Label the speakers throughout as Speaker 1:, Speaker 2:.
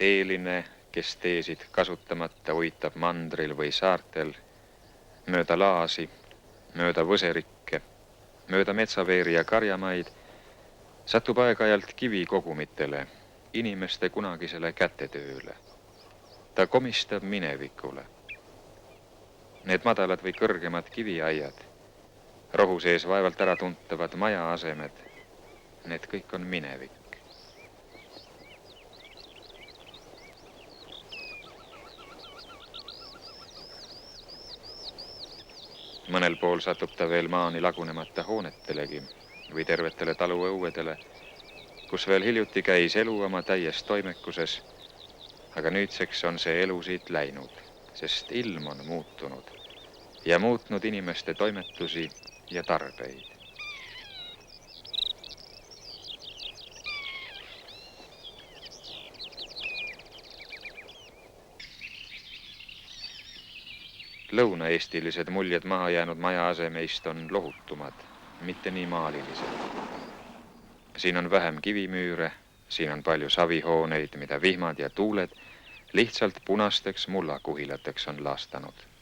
Speaker 1: teeline, kes teesid kasutamata uitab mandril või saartel, mööda laasi, mööda võserikke, mööda metsaveeri ja karjamaid, satub aeg-ajalt kivikogumitele, inimeste kunagisele kätetööle. Ta komistab minevikule. Need madalad või kõrgemad kiviaiad, rohu sees vaevalt ära tuntavad maja asemed, need kõik on minevik. Mõnel pool satub ta veel maani lagunemata hoonetelegi või tervetele taluõuedele, kus veel hiljuti käis elu oma täies toimekuses, aga nüüdseks on see elu siit läinud, sest ilm on muutunud ja muutnud inimeste toimetusi ja tarbeid. Lõuna-eestilised muljed maha jäänud maja asemeist on lohutumad, mitte nii maalilised. Siin on vähem kivimüüre, siin on palju savihooneid, mida vihmad ja tuuled lihtsalt punasteks mullakuhilateks on laastanud.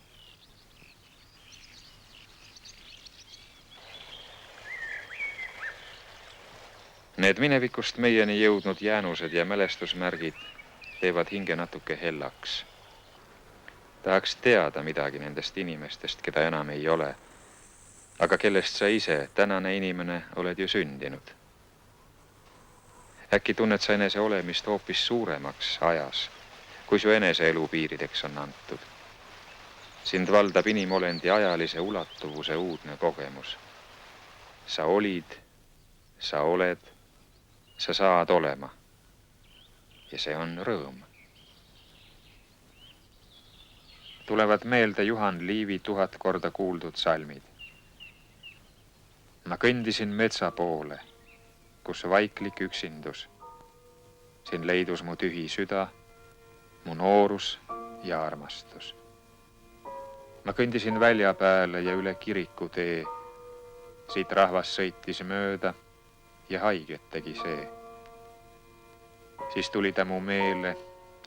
Speaker 1: Need minevikust meieni jõudnud jäänused ja mälestusmärgid teevad hinge natuke hellaks. Tahaks teada midagi nendest inimestest, keda enam ei ole, aga kellest sa ise, tänane inimene, oled ju sündinud. Äkki tunned sa enese olemist hoopis suuremaks ajas, kui su enese elu piirideks on antud. Sind valdab inimolendi ajalise ulatuvuse uudne kogemus. Sa olid, sa oled, sa saad olema. Ja see on rõõm. Tulevad meelde Juhan Liivi 1000 korda kuuldud salmid. Ma kõndisin metsa poole, kus vaiklik üksindus. Siin leidus mu tühi süda, mu noorus ja armastus. Ma kõndisin välja pääle ja üle kiriku tee. Siit rahvas sõitis mööda ja haiget tegi see. Siis tuli ta mu meele,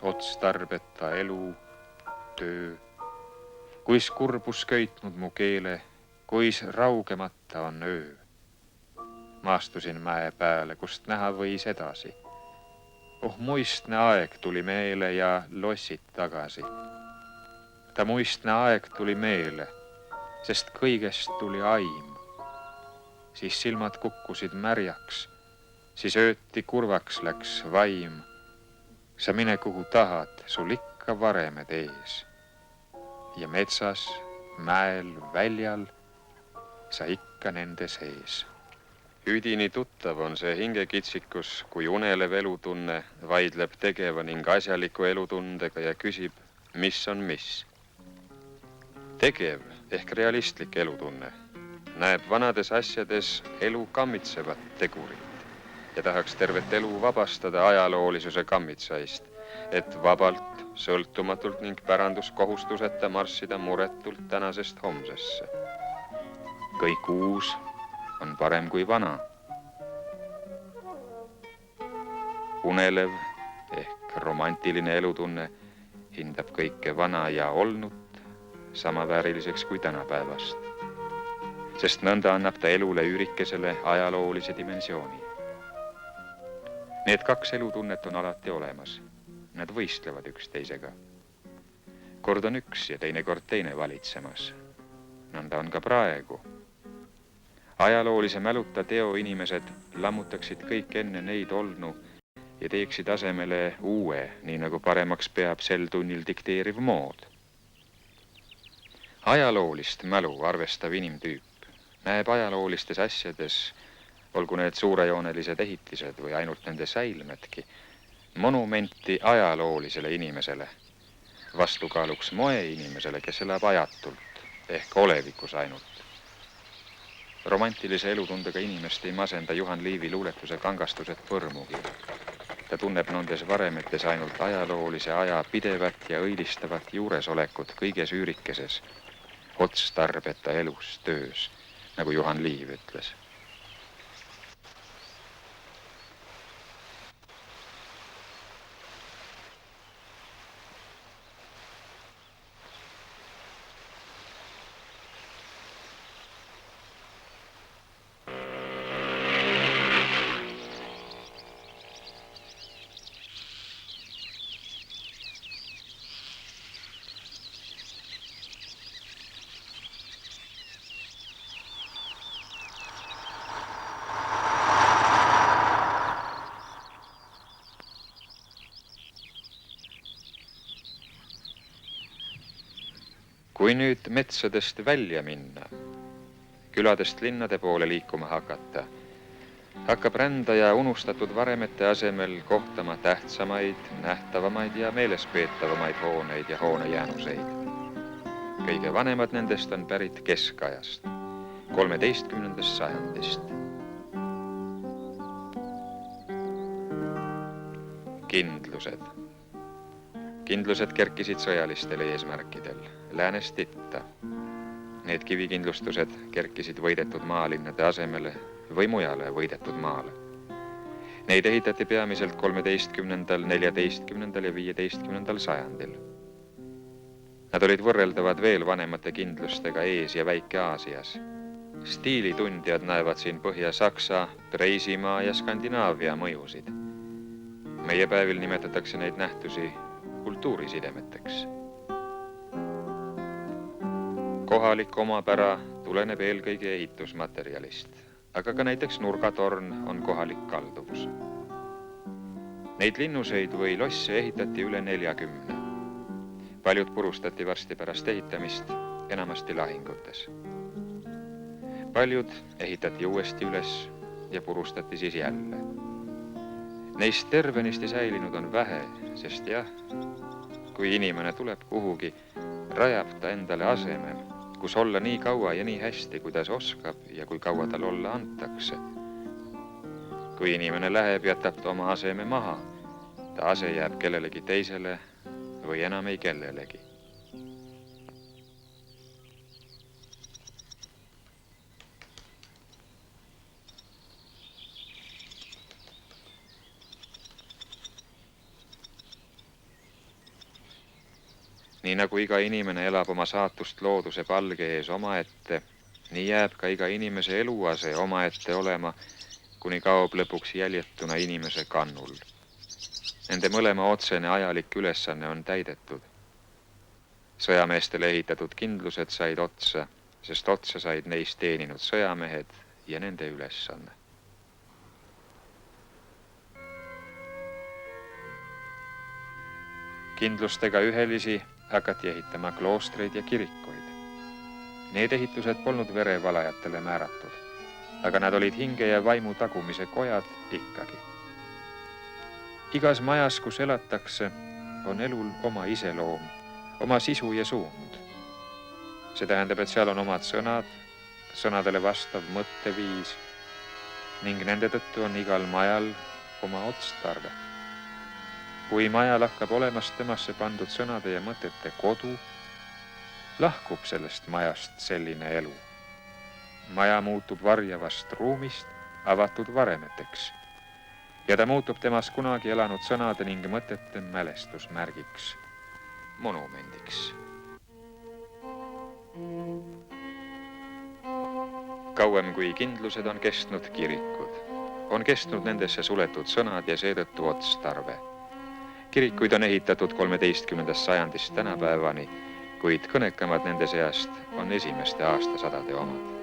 Speaker 1: otstarbeta elu, töö. Kuis kurbus köitnud mu keele, kuis raugemata on öö. Ma astusin mäe pääle, kust näha võis edasi. Oh, muistne aeg tuli meele ja lossid tagasi. Ta muistne aeg tuli meele, sest kõigest tuli aim. Siis silmad kukkusid märjaks, siis ööti kurvaks läks vaim. Sa mine kuhu tahad, sul ikka varemed ees. Ja metsas, mäel, väljal, sa ikka nende sees. Üdini tuttav on see hingekitsikus, kui unelev elutunne vaidleb tegeva ning asjaliku elutundega ja küsib, mis on mis. Tegev ehk realistlik elutunne näeb vanades asjades elu kammitsevat tegurit ja tahaks tervet elu vabastada ajaloolisuse kammitsaist, et vabalt, sõltumatult ning päranduskohustuseta marssida muretult tänasest homsesse. Kõik uus on parem kui vana. Unelev ehk romantiline elutunne hindab kõike vana ja olnut samavääriliseks kui tänapäevast, sest nõnda annab ta elule üürikesele ajaloolise dimensiooni. Need kaks elutunnet on alati olemas. Nad võistlevad üksteisega. Kord on üks ja teinekord teine valitsemas. Nõnda on ka praegu. Ajaloolise mäluta teo inimesed lammutaksid kõik enne neid olnu ja teeksid asemele uue, nii nagu paremaks peab sel tunnil dikteeriv mood. Ajaloolist mälu arvestav inimtüüp näeb ajaloolistes asjades, olgu need suurejoonelised ehitised või ainult nende säilmedki, monumenti ajaloolisele inimesele, vastukaaluks moe inimesele, kes elab ajatult ehk olevikus ainult. Romantilise elutundega inimest ei masenda Juhan Liivi luuletuse kangastused põrmugi. Ta tunneb nendes varemetes ainult ajaloolise aja pidevat ja õilistavat juuresolekut kõiges üürikeses, otstarbeta elus, töös, nagu Juhan Liiv ütles. Kui nüüd metsadest välja minna, küladest linnade poole liikuma hakata, hakkab rändaja unustatud varemete asemel kohtama tähtsamaid, nähtavamaid ja meelespeetavamaid hooneid ja hoonejäänuseid. Kõige vanemad nendest on pärit keskajast, 13. sajandist. Kindlused. Kindlused kerkisid sõjalistel eesmärkidel, läänest itta. Need kivikindlustused kerkisid võidetud maalinnade asemele või mujale võidetud maale. Neid ehitati peamiselt 13., 14. ja 15. sajandil. Nad olid võrreldavad veel vanemate kindlustega Ees- ja Väike-Aasias. Stiilitundjad näevad siin Põhja-Saksa, Preisimaa ja Skandinaavia mõjusid. Meie päevil nimetatakse neid nähtusi kultuurisidemeteks. Kohalik omapära tuleneb eelkõige ehitusmaterjalist, aga ka näiteks nurgatorn on kohalik kalduvus. Neid linnuseid või losse ehitati üle 40. Paljud purustati varsti pärast ehitamist, enamasti lahingutes. Paljud ehitati uuesti üles ja purustati siis jälle. Neist tervenisti säilinud on vähe, sest jah, kui inimene tuleb kuhugi, rajab ta endale aseme, kus olla nii kaua ja nii hästi, kuidas oskab ja kui kaua tal olla antakse. Kui inimene läheb, jätab ta oma aseme maha, ta ase jääb kellelegi teisele või enam ei kellelegi. Nii nagu iga inimene elab oma saatust looduse palge ees omaette, nii jääb ka iga inimese eluase omaette olema, kuni kaob lõpuks jäljetuna inimese kannul. Nende mõlema otsene ajalik ülesanne on täidetud. Sõjameestele ehitatud kindlused said otsa, sest otsa said neist teeninud sõjamehed ja nende ülesanne. Kindlustega ühelisi hakati ehitama kloostreid ja kirikuid. Need ehitused polnud verevalajatele määratud, aga nad olid hinge ja vaimu tagumise kojad ikkagi. Igas majas, kus elatakse, on elul oma iseloom, oma sisu ja suund. See tähendab, et seal on omad sõnad, sõnadele vastav mõtteviis ning nende tõttu on igal majal oma otstarve. Kui majal hakkab olemast temasse pandud sõnade ja mõtete kodu, lahkub sellest majast selline elu. Maja muutub varjavast ruumist avatud varemeteks ja ta muutub temas kunagi elanud sõnade ning mõtete mälestusmärgiks, monumendiks. Kauem kui kindlused on kestnud kirikud, on kestnud nendesse suletud sõnad ja seetõttu otstarve. Kirikuid on ehitatud 13. sajandist tänapäevani, kuid kõnekamad nende seast on esimeste aastasadade omad.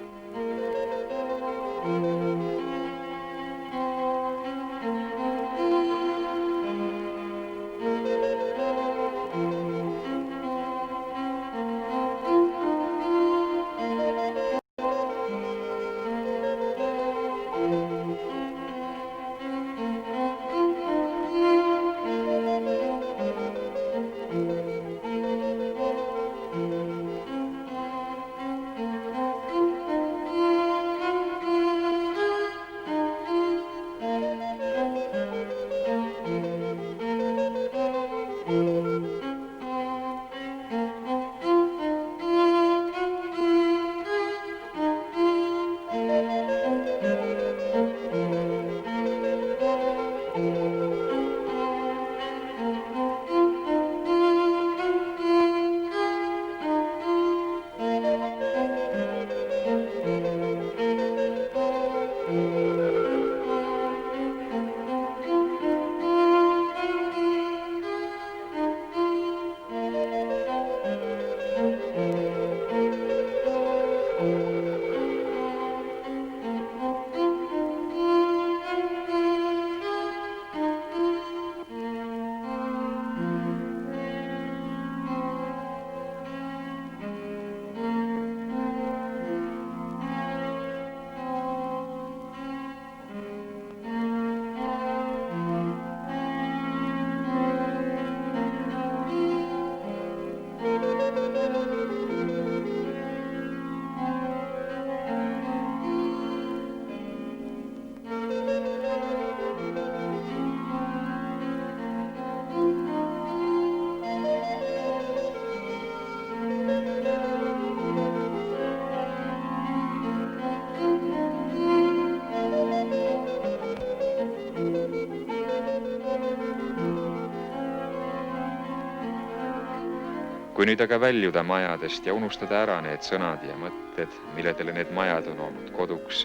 Speaker 1: Kui nüüd aga väljuda majadest ja unustada ära need sõnad ja mõtted, milledele need majad on olnud koduks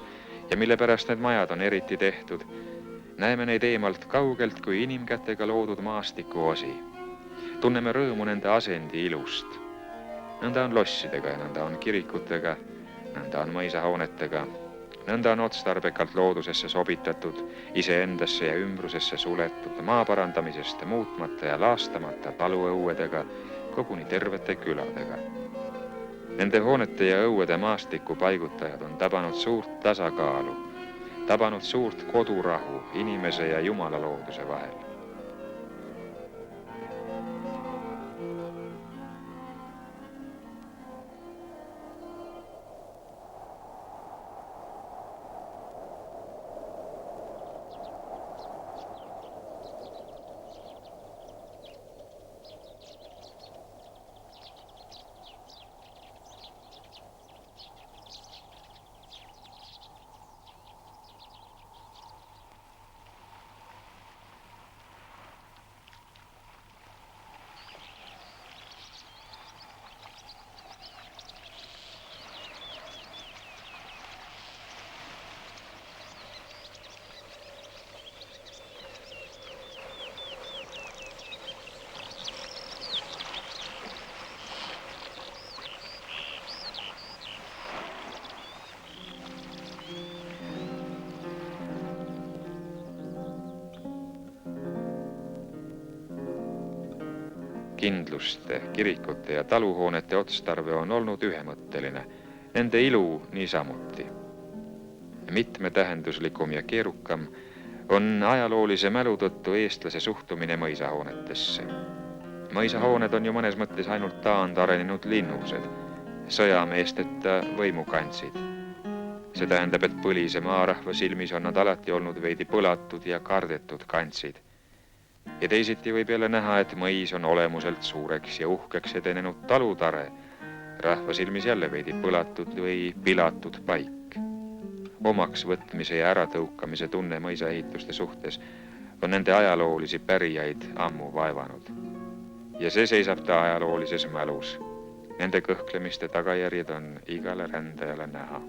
Speaker 1: ja mille pärast need majad on eriti tehtud, näeme neid eemalt kaugelt kui inimkätega loodud maastiku osi. Tunneme rõõmu nende asendi ilust. Nõnda on lossidega ja nõnda on kirikutega, nõnda on mõisahoonetega, nõnda on otstarbekalt loodusesse sobitatud, iseendasse ja ümbrusesse suletud, maa parandamisest muutmata ja laastamata taluõuedega, koguni tervete küladega. Nende hoonete ja õuede maastiku paigutajad on tabanud suurt tasakaalu, tabanud suurt kodurahu inimese ja Jumala looduse vahel. Kindluste, kirikute ja taluhoonete otstarve on olnud ühemõtteline, nende ilu niisamuti. Mitmetähenduslikum ja keerukam on ajaloolise mälu tõttu eestlase suhtumine mõisahoonetesse. Mõisahooned on ju mõnes mõttes ainult taandarenenud linnused, sõjameesteta võimukantsid. See tähendab, et põlise maarahva silmis on nad alati olnud veidi põlatud ja kardetud kantsid. Ja teisiti võib jälle näha, et mõis on olemuselt suureks ja uhkeks edenenud talutare, rahva silmis jälle veidi põlatud või pilatud paik. Omaks võtmise ja äratõukamise tunne mõisaehituste suhtes on nende ajaloolisi pärijaid ammu vaevanud. Ja see seisab ta ajaloolises mälus. Nende kõhklemiste tagajärjed on igale rändajale näha.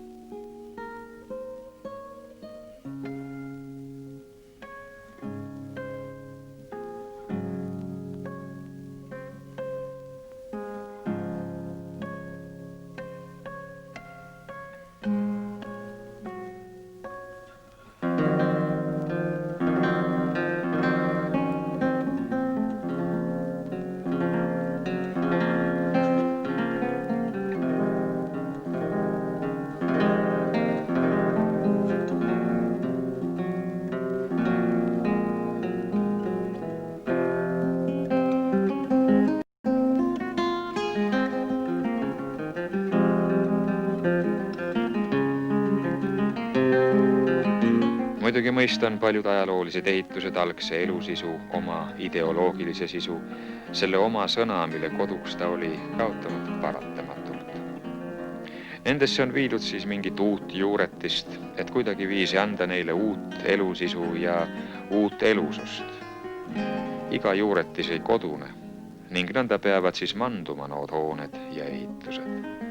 Speaker 1: Muidugi mõistan paljud ajaloolised ehitused algse elusisu, oma ideoloogilise sisu, selle oma sõna, mille koduks ta oli kaotanud paratamatult. Nendesse on viidud siis mingit uut juuretist, et kuidagi viisi anda neile uut elusisu ja uut elusust. Iga juuretis ei kodune ning nõnda peavad siis manduma nood hooned ja ehitused.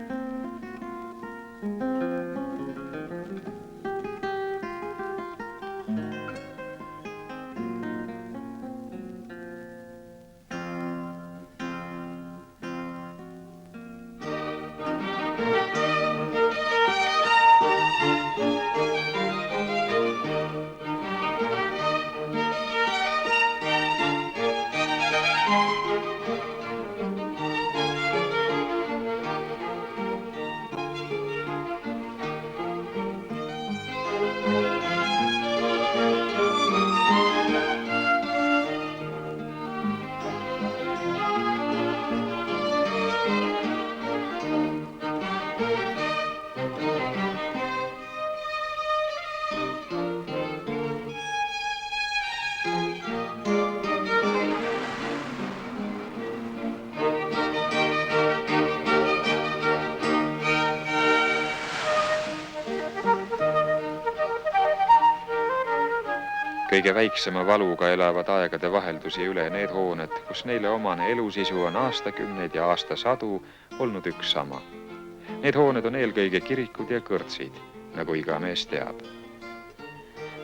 Speaker 1: kõige väiksema valuga elavad aegade vaheldusi üle need hooned, kus neile omane elusisu on aastakümneid ja aastasadu olnud üks sama. Need hooned on eelkõige kirikud ja kõrtsid, nagu iga mees teab.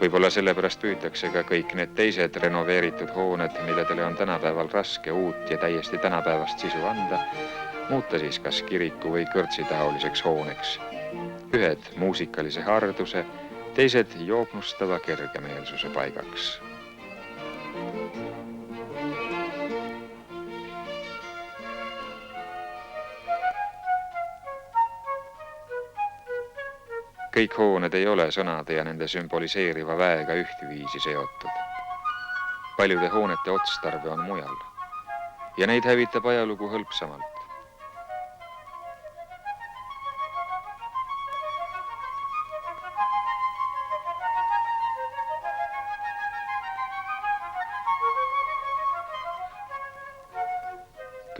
Speaker 1: Võib-olla sellepärast püütakse ka kõik need teised renoveeritud hooned, milledele on tänapäeval raske uut ja täiesti tänapäevast sisu anda, muuta siis kas kiriku või kõrtsitaoliseks hooneks. Ühed muusikalise harduse, teised joobnustava kergemeelsuse paigaks. Kõik hooned ei ole sõnade ja nende sümboliseeriva väega ühtviisi seotud. Paljude hoonete otstarve on mujal ja neid hävitab ajalugu hõlpsamalt.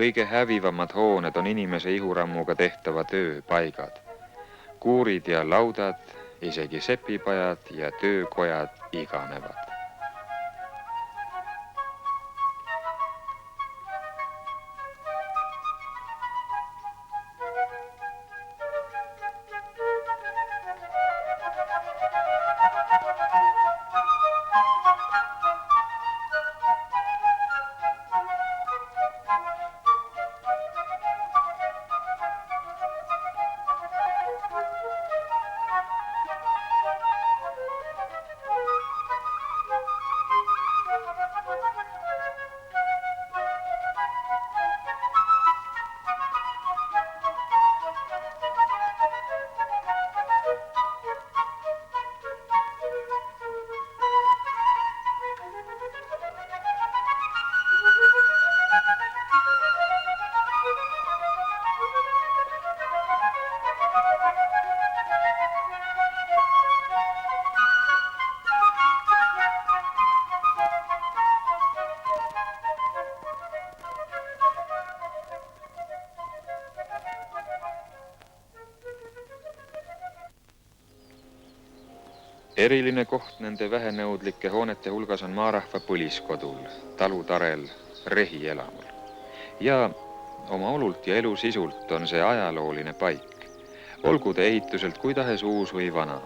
Speaker 1: Kõige hävivamad hooned on inimese ihurammuga tehtava töö paigad. Kuurid ja laudad, isegi sepipajad ja töökojad iganevad. Eriline koht nende vähenõudlike hoonete hulgas on maarahva põliskodul, talutarel, rehielamul. Ja oma olult ja elu sisult on see ajalooline paik, olgu ta ehituselt kui tahes uus või vana.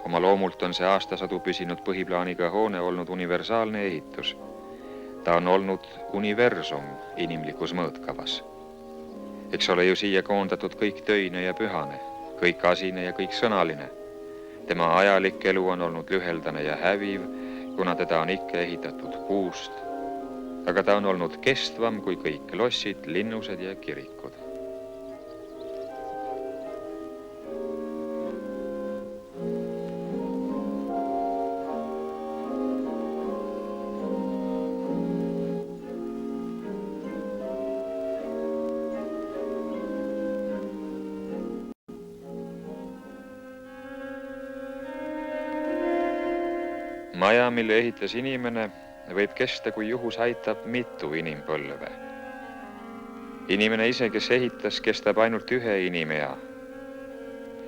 Speaker 1: Oma loomult on see aastasadu püsinud põhiplaaniga hoone olnud universaalne ehitus. Ta on olnud universum inimlikus mõõtkavas. Eks ole ju siia koondatud kõik töine ja pühane, kõik asine ja kõik sõnaline. Tema ajalik elu on olnud lüheldane ja häviv, kuna teda on ikka ehitatud puust, aga ta on olnud kestvam kui kõik lossid, linnused ja kirikud. Maja, mille ehitas inimene, võib kesta, kui juhus aitab mitu inimpõlve. Inimene ise, kes ehitas, kestab ainult ühe inimea,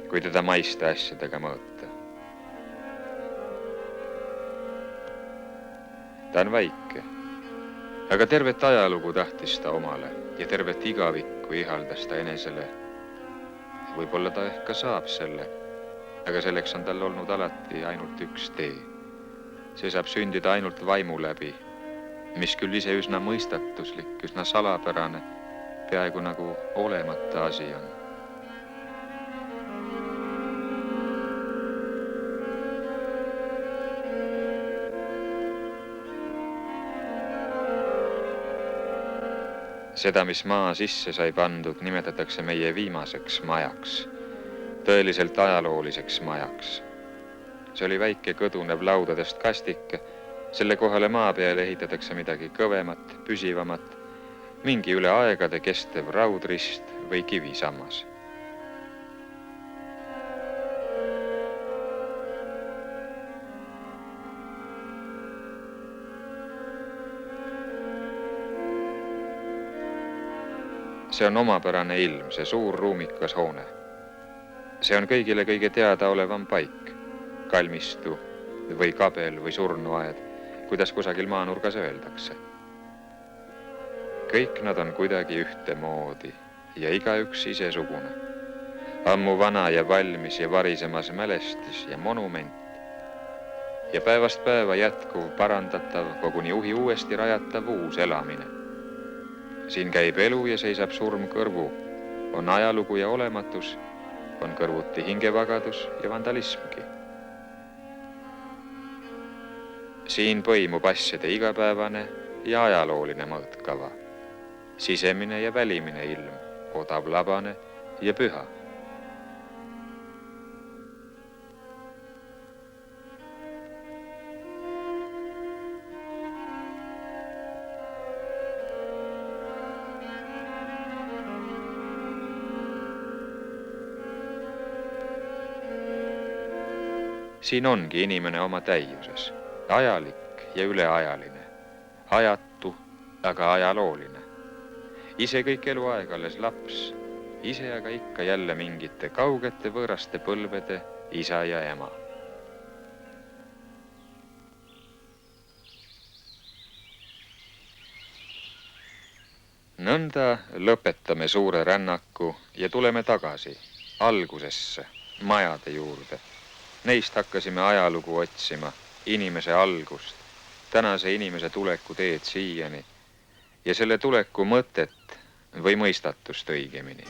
Speaker 1: kui teda maiste asjadega mõõta. Ta on väike, aga tervet ajalugu tahtis ta omale ja tervet igavikku ihaldas ta enesele. Võib-olla ta ehk ka saab selle, aga selleks on tal olnud alati ainult üks tee. See saab sündida ainult vaimu läbi, mis küll ise üsna mõistatuslik, üsna salapärane, peaaegu nagu olemata asi on. Seda, mis maa sisse sai pandud, nimetatakse meie viimaseks majaks, tõeliselt ajalooliseks majaks. See oli väike kõdunev laudadest kastike, selle kohale maa peale ehitatakse midagi kõvemat, püsivamat, mingi üle aegade kestev raudrist või kivisammas. See on omapärane ilm, see suur ruumikas hoone. See on kõigile kõige teadaolevam paik, kalmistu või kabel või surnuaed, kuidas kusagil maanurgas öeldakse. Kõik nad on kuidagi ühtemoodi ja igaüks isesugune. Ammu vana ja valmis ja varisemas mälestis ja monument ja päevast päeva jätkuv, parandatav, koguni uhi uuesti rajatav uus elamine. Siin käib elu ja seisab surm kõrvu, on ajalugu ja olematus, on kõrvuti hingevagadus ja vandalismgi. Siin põimub asjade igapäevane ja ajalooline mõõtkava, sisemine ja välimine ilm, odav labane ja püha. Siin ongi inimene oma täiuses, ajalik ja üleajaline, ajatu, aga ajalooline. Ise kõik eluaeg alles laps, ise aga ikka jälle mingite kaugete võõraste põlvede isa ja ema. Nõnda lõpetame suure rännaku ja tuleme tagasi, algusesse, majade juurde. Neist hakkasime ajalugu otsima, inimese algust, tänase inimese tuleku teed siiani ja selle tuleku mõtet või mõistatust õigemini.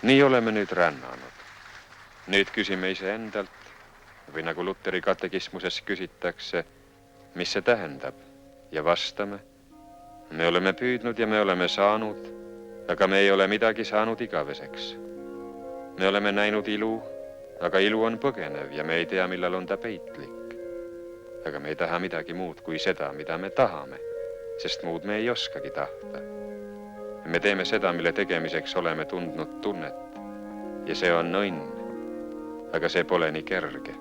Speaker 1: Nii oleme nüüd rännanud. Nüüd küsime iseendalt või nagu Luteri katekismuses küsitakse, mis see tähendab ja vastame. Me oleme püüdnud ja me oleme saanud, aga me ei ole midagi saanud igaveseks. Me oleme näinud ilu, aga ilu on põgenev ja me ei tea, millal on ta peitlik. Aga me ei taha midagi muud kui seda, mida me tahame, sest muud me ei oskagi tahta. Me teeme seda, mille tegemiseks oleme tundnud tunnet ja see on õnn, aga see pole nii kerge.